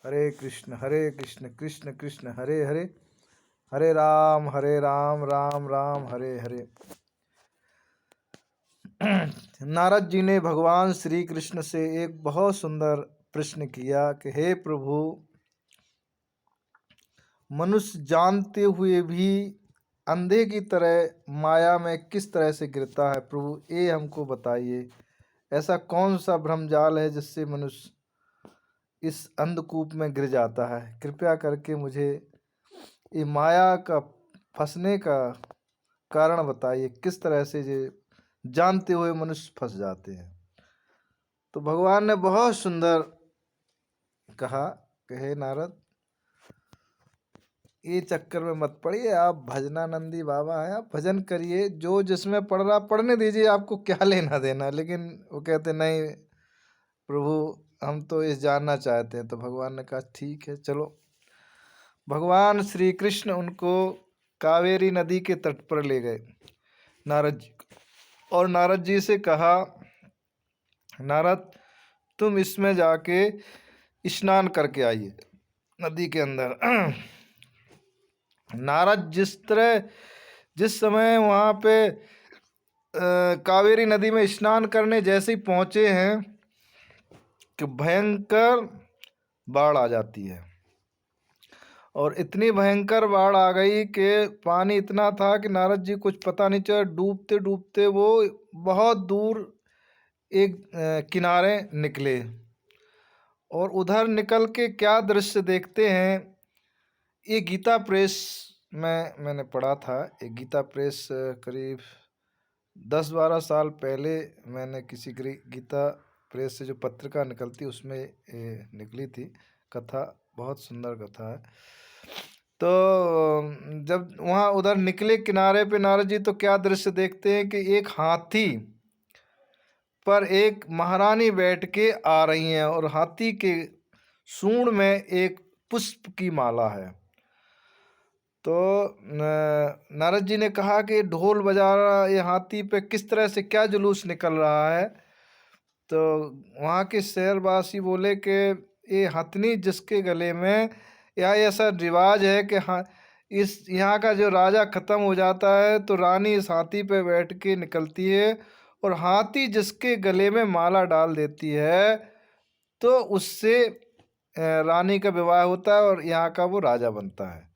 हरे कृष्ण कृष्ण कृष्ण हरे हरे, हरे राम राम राम हरे हरे। नारद जी ने भगवान श्री कृष्ण से एक बहुत सुंदर प्रश्न किया कि हे प्रभु, मनुष्य जानते हुए भी अंधे की तरह माया में किस तरह से गिरता है। प्रभु ये हमको बताइए, ऐसा कौन सा भ्रमजाल है जिससे मनुष्य इस अंधकूप में गिर जाता है। कृपया करके मुझे ये माया का फंसने का कारण बताइए, किस तरह से ये जानते हुए मनुष्य फंस जाते हैं। तो भगवान ने बहुत सुंदर कहा कि हे नारद, ये चक्कर में मत पड़िए, आप भजनानंदी बाबा हैं, आप भजन करिए, जो जिसमें पढ़ रहा पढ़ने दीजिए, आपको क्या लेना देना। लेकिन वो कहते नहीं प्रभु, हम तो इस जानना चाहते हैं। तो भगवान ने कहा ठीक है चलो। भगवान श्री कृष्ण उनको कावेरी नदी के तट पर ले गए नारद जी, और नारद जी से कहा, नारद तुम इसमें जाके स्नान करके आइए नदी के अंदर। नारद जिस समय वहाँ पे कावेरी नदी में स्नान करने जैसे ही पहुँचे हैं कि भयंकर बाढ़ आ जाती है, और इतनी भयंकर बाढ़ आ गई कि पानी इतना था कि नारद जी कुछ पता नहीं चला, डूबते डूबते वो बहुत दूर एक किनारे निकले। और उधर निकल के क्या दृश्य देखते हैं, ये गीता प्रेस में मैंने पढ़ा था। ये गीता प्रेस करीब 10-12 साल पहले मैंने किसी गीता प्रेस से जो पत्रिका निकलती उसमें निकली थी कथा, बहुत सुंदर कथा है। तो जब वहाँ उधर निकले किनारे पे नारद जी, तो क्या दृश्य देखते हैं कि एक हाथी पर एक महारानी बैठ के आ रही हैं, और हाथी के सूंड में एक पुष्प की माला है। तो नारद जी ने कहा कि ढोल बजा रहा ये हाथी पे किस तरह से क्या जुलूस निकल रहा है। तो वहाँ के शहरवासी बोले कि ये हथनी जिसके गले में, या ऐसा रिवाज है कि हाँ, इस यहाँ का जो राजा ख़त्म हो जाता है तो रानी इस हाथी पे बैठ के निकलती है, और हाथी जिसके गले में माला डाल देती है तो उससे रानी का विवाह होता है और यहाँ का वो राजा बनता है।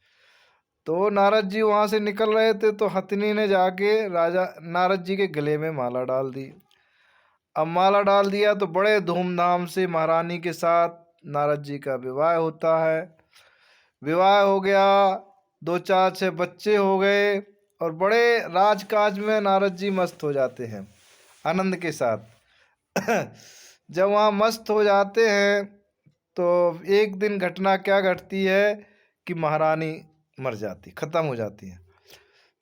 तो नारद जी वहाँ से निकल रहे थे तो हथनी ने जाके राजा नारद जी के गले में माला डाल दी। अब माला डाल दिया तो बड़े धूमधाम से महारानी के साथ नारद जी का विवाह होता है। विवाह हो गया, 2-4-6 बच्चे हो गए, और बड़े राजकाज में नारद जी मस्त हो जाते हैं आनंद के साथ। जब वहाँ मस्त हो जाते हैं तो एक दिन घटना क्या घटती है कि महारानी मर जाती, ख़त्म हो जाती है।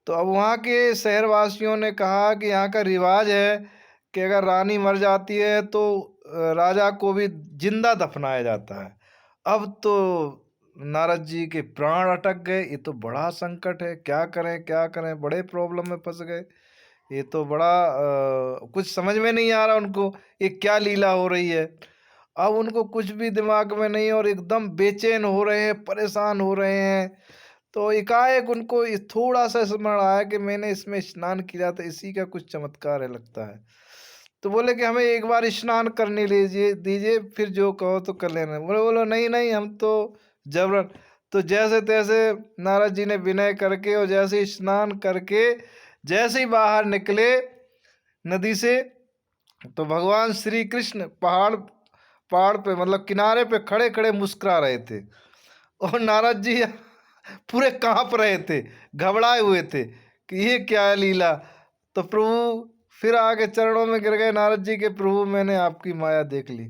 तो अब वहाँ के शहरवासियों ने कहा कि यहाँ का रिवाज है कि अगर रानी मर जाती है तो राजा को भी जिंदा दफनाया जाता है। अब तो नारद जी के प्राण अटक गए, ये तो बड़ा संकट है, क्या करें क्या करें, बड़े प्रॉब्लम में फंस गए। ये तो बड़ा कुछ समझ में नहीं आ रहा उनको, ये क्या लीला हो रही है। अब उनको कुछ भी दिमाग में नहीं, और एकदम बेचैन हो रहे हैं, परेशान हो रहे हैं। तो एकाएक उनको थोड़ा सा स्मरण आया कि मैंने इसमें स्नान किया था, इसी का कुछ चमत्कार है लगता है। तो बोले कि हमें एक बार स्नान करने लीजिए दीजिए, फिर जो कहो तो कर लेना। बोलो नहीं नहीं, हम तो जबरन। तो जैसे तैसे नारद जी ने विनय करके और जैसे स्नान करके जैसे ही बाहर निकले नदी से, तो भगवान श्री कृष्ण पहाड़ पहाड़ पे मतलब किनारे पे खड़े खड़े मुस्कुरा रहे थे, और नारद जी पूरे कांप रहे थे, घबराए हुए थे कि ये क्या है लीला। तो प्रभु फिर आगे चरणों में गिर गए नारद जी के, प्रभु मैंने आपकी माया देख ली।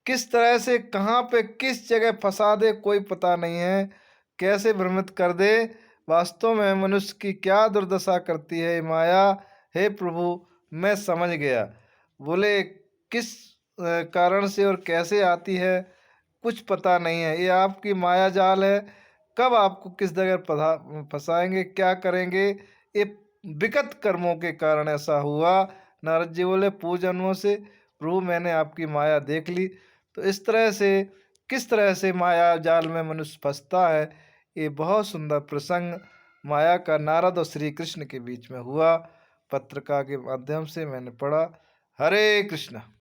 किस तरह से कहाँ पे किस जगह फंसा दे कोई पता नहीं है, कैसे भ्रमित कर दे। वास्तव में मनुष्य की क्या दुर्दशा करती है माया। हे प्रभु मैं समझ गया। बोले किस कारण से और कैसे आती है कुछ पता नहीं है, ये आपकी माया जाल है। कब आपको किस जगह फंसाएंगे, क्या करेंगे, ये विगत कर्मों के कारण ऐसा हुआ। नारद जी बोले पूजन्मों से प्रभु मैंने आपकी माया देख ली। तो इस तरह से किस तरह से माया जाल में मनुष्य फंसता है, ये बहुत सुंदर प्रसंग माया का नारद और श्री कृष्ण के बीच में हुआ। पत्रिका के माध्यम से मैंने पढ़ा। हरे कृष्ण।